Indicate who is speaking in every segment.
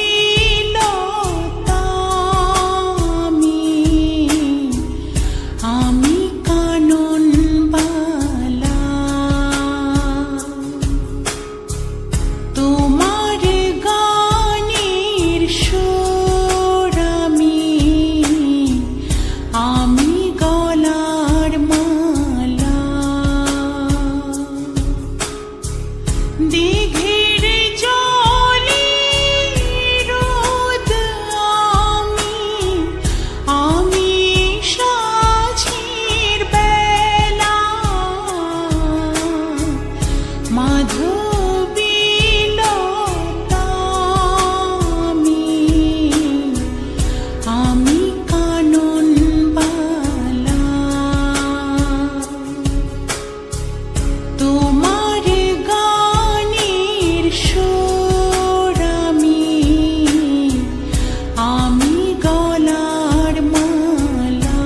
Speaker 1: মাধবীলতা আমি কানন বালা তোমার গানের সুর আমি গলার মালা দিঘির জলে রোদ আমি সাঁঝের বেলা মাধবীলতা আমি কানন বালা তোমার গানের সুর আমি গলার মালা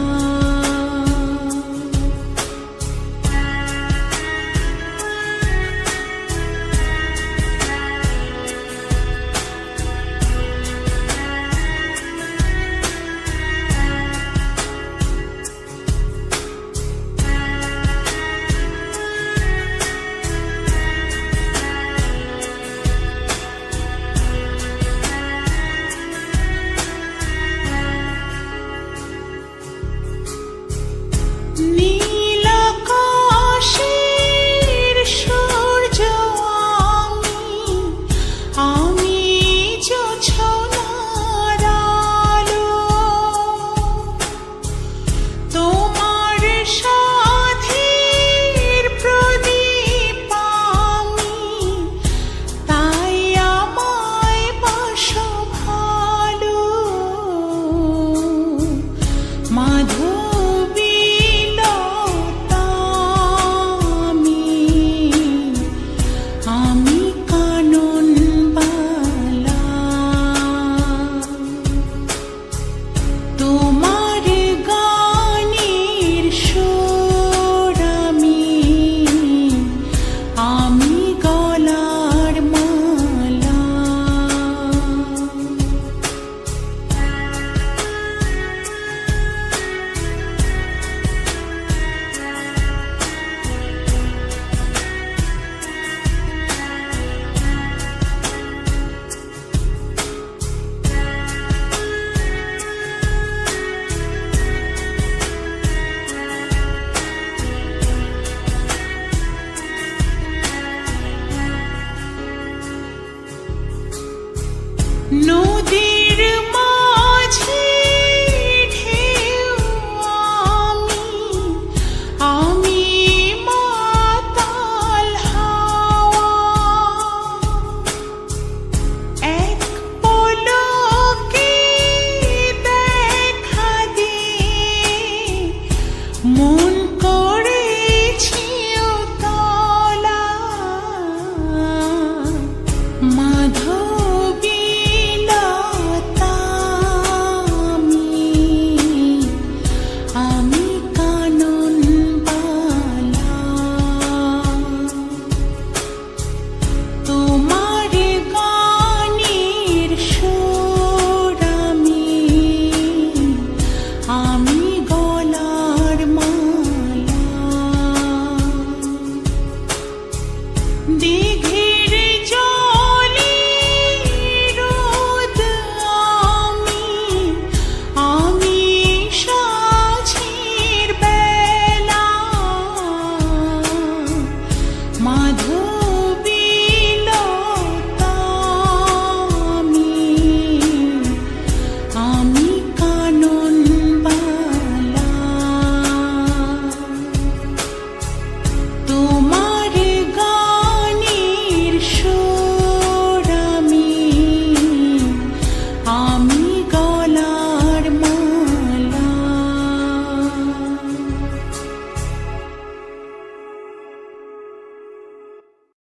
Speaker 1: নীল আকাশের সূর্য আমি জোছনার আলো তোমার সাথের প্রদীপ তাই আমায় বাসো ভালো মাধবীলতা আমি কানন বালা তোমার গানের সুর আমি গলার মালা নদীর মাঝে ঢেউ আমি মাতাল হাওয়া এক পলকে দেখা দিয়ে মন করেছি উতলা মাধবীলতা আমি